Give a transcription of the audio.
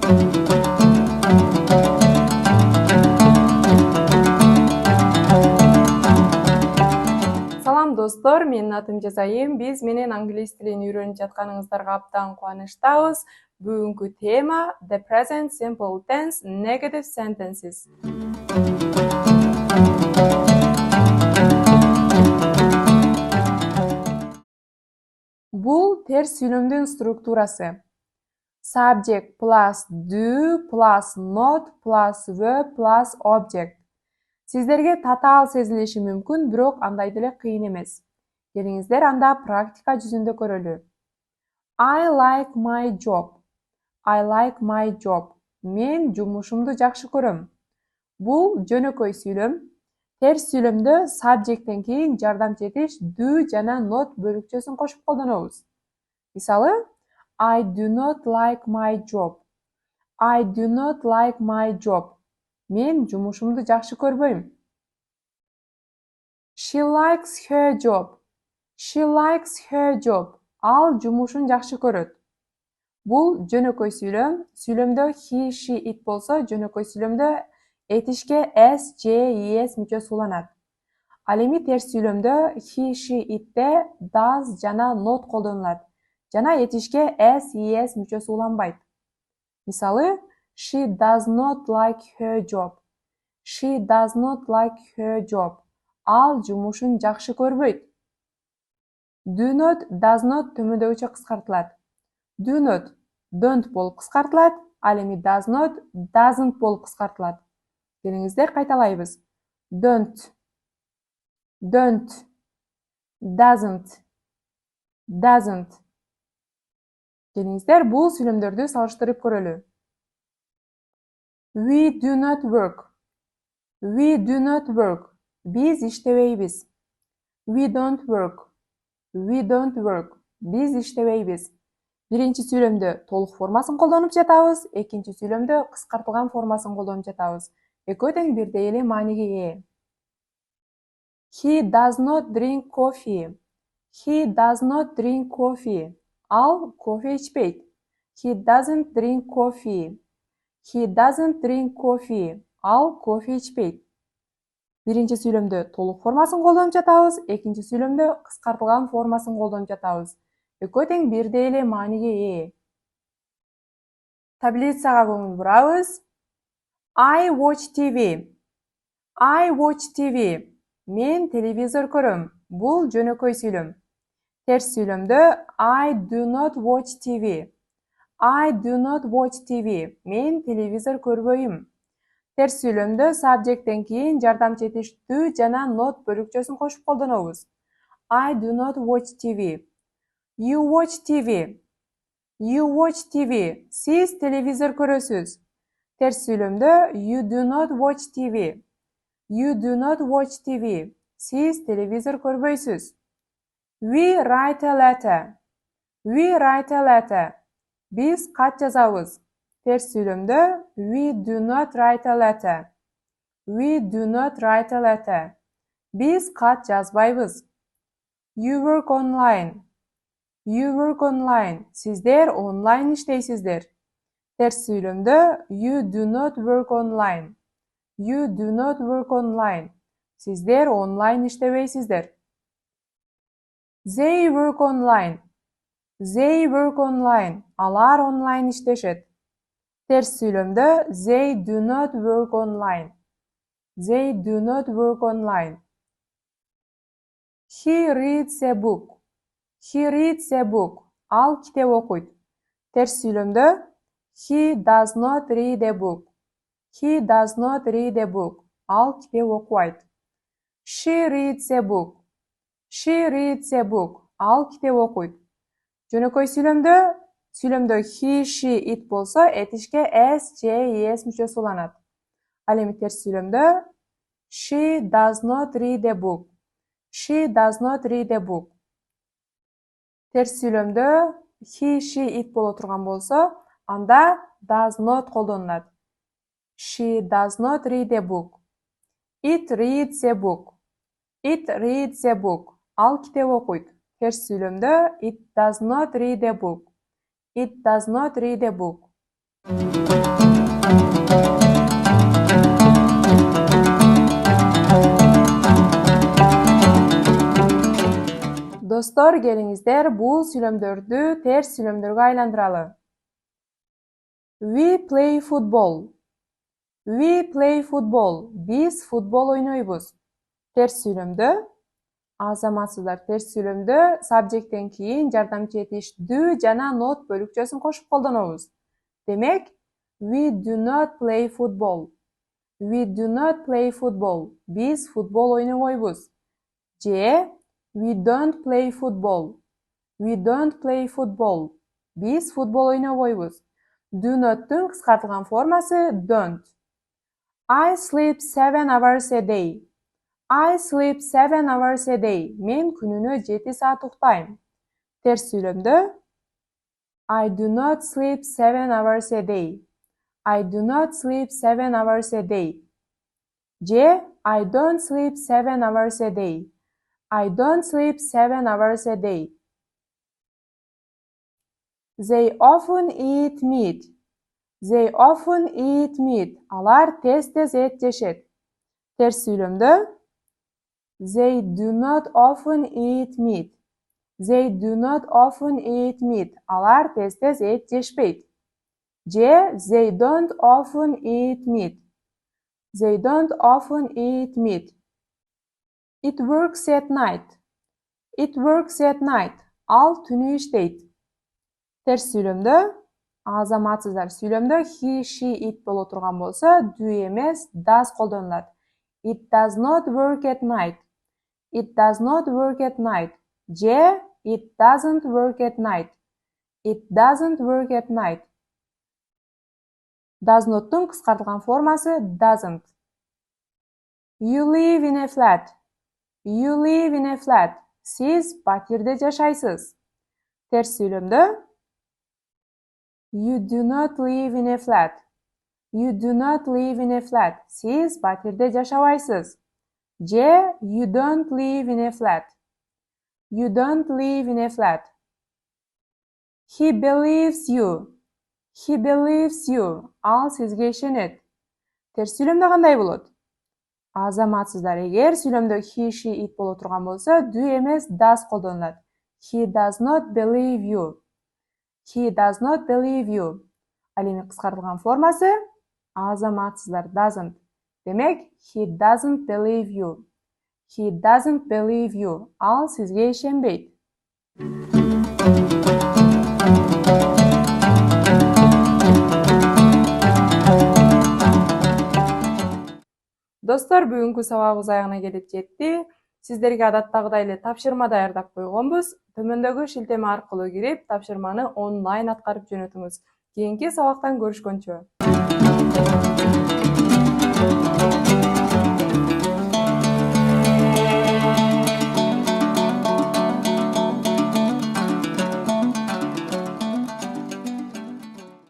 Салам достор, менин атым Жазайым. Биз менен англис тилин үйрөнүп жатканыңыздарга абдан кубанычтабыз. Бүгүнкү тема The present simple tense negative sentences. Бул терс сүйлөмдүн структурасы. Subject plus do plus not plus verb plus object. Сиздерге татаал сезилиши мүмкүн, бирок андай деле кыйын эмес. Келиңиздер анда практика жүзүндө көрөлү. I like my job. I like my job. Мен жумушумду жакшы көрөм. Бул жөнөкөй сүйлөм. Терс сүйлөмдө subjecттен кийин жардамчы этиш do жана not бөлүкчөсүн кошуп колдонобуз. Мисалы, I do not like my job. I do not like my job. Мен жумушумду жакшы көрбөйм. She likes her job. She likes her job. Ал жумушун жакшы көрөт. Бул жөнөкөй сүйлөм. Сүйлөмдө he, she, it болсо, жөнөкөй сүйлөмдө этишке s, j, es мүчөсү уланат. Ал эми терс сүйлөмдө he, she, itте does жана not колдонулат. Жана этишке s, es мүчөсү уланбайт. Мисалы, she does not like her job. She does not like her job. Ал жумушун жакшы көрбөйт. Do not, does not төмөндөгүчө кыскартылат. Do not, don't болуп кыскартылат, ал эми does not, doesn't болуп кыскартылат. Келиңиздер кайталайбыз. Don't, don't, doesn't, doesn't. Келиңиздер бул сүйлөмдөрдү салыштырып көрөлү. We do not work. We do not work. Биз иштебейбиз. We don't work. We don't work. Биз иштебейбиз. Биринчи сүйлөмдө толук формасын колдонуп жатабыз, экинчи сүйлөмдө кыскартылган формасын колдонуп жатабыз. Экөө тең бирдей эле мааниге ээ. He does not drink coffee. He does not drink coffee. Ал кофе ичпейт. He doesn't drink coffee. He doesn't drink coffee. Ал кофе ичпейт. Биринчи сүйлөмдө толук формасын колдонуп жатабыз, экинчи сүйлөмдө кыскартылган формасын колдонуп жатабыз. Экөө тең бирдей эле мааниге ээ. Таблицага көңүл бурабыз. I watch TV. I watch TV. Мен телевизор көрөм. Бул жөнөкөй сүйлөм. Терс сүйлөмдө I do not watch TV. I do not watch TV. Мен телевизор көрбөйм. Терс сүйлөмдө subjecттен кийин жардамчы этиш do жана not бөлүкчөсүн кошуп колдонобуз. I do not watch TV. You watch TV. You watch TV. Сиз телевизор көрөсүз. Терс сүйлөмдө you do not watch TV. You do not watch TV. Сиз телевизор көрбөйсүз. We write a letter. We write a letter. Биз кат жазабыз. Терс сүйлөмдө we do not write a letter. We do not write a letter. Биз кат жазбайбыз. You work online. You work online. Сиздер онлайн иштейсиздер. Терс сүйлөмдө you do not work online. You do not work online. Сиздер онлайн иштебейсиздер. They work online. They work online. Алар онлайн иштешет. Терс сүйлөмдө they do not work online. They do not work online. He reads a book. He reads a book. Ал китеп окуйт. Терс сүйлөмдө he does not read a book. He does not read a book. Ал китеп окубайт. She reads a book. She reads a book. Ал китеп окуйт. Жөнөкөй сүйлөмдө he, she, it болсо этишке s, j, es мүчөсү уланат. Ал эми терс сүйлөмдө she does not read a book. She does not read a book. Терс сүйлөмдө he, she, it боло турган болсо, анда does not колдонулат. She does not read a book. It reads a book. It reads a book. Ал китеп окуйт. Терс сүйлөмдө it does not read a book. It does not read a book. Dostlar, gelingizler bu süйлөмдөрдү терс süйлөмдөргө айландыралы. We play football. We play football. Biz futbol ойнойбуз. Терс süйлөмдө азаматсыздар терс süйлөмдө subjecттен кийин жардамчы этиш do жана not бөлүкчөсүн кошуп колдонобуз. Демек, we do not play football. We do not play football. Biz futbol ойнобойбуз. Же we don't play football. We don't play football. Biz futbol ойнобойбуз. Do not'тун кыскартылган формасы don't. I sleep 7 hours a day. I sleep 7 hours a day. Мен күнүнө 7 саат уктайм. Терс süйлөмдө I do not sleep 7 hours a day. I do not sleep 7 hours a day. Же I don't sleep 7 hours a day. I don't sleep 7 hours a day. They often eat meat. They often eat meat. Алар тез-тез эт жешет. Терс süйлөмдө They do not often eat meat. They do not often eat meat. Алар тез-тез эт жешпейт. Же they don't often eat meat. They don't often eat meat. It works at night. It works at night. Ал түнү иштейт. Терс süйлөмдө азаматсыздар süйлөмдө he, she, it боло турган болсо do эмес does колдонулат. It does not work at night. It does not work at night. Же it doesn't work at night. It doesn't work at night. Does not'тун кыскартылган формасы doesn't. You live in a flat. You live in a flat. Siz батирде жашайсыз. Терс süйлөмдө You do not live in a flat. You do not live in a flat. Siz батирде жашабайсыз. Же you don't live in a flat. You don't live in a flat. He believes you. He believes you. Ал сизге ишенет. Терс süйлөмдө кандай болот? Азаматсыздар, эгер süйлөмдө he, she, it боло турган болсо do эмес does колдонулат. He does not believe you. He does not believe you. Ал эми кыскартылган формасы азаматсыздар doesn't. Демек, he doesn't believe you. He doesn't believe you. Ал сизге ишенбейт. Достор, бүгүнкү сабагыбыз аягына келип жетти. Сиздерге адаттагыдай эле тапшырма даярдап койгонбуз. Төмөндөгү шилтеме аркылуу кирип, тапшырманы онлайн аткарып жөнөтүңүз. Кийинки сабактан көрүшкөнчө.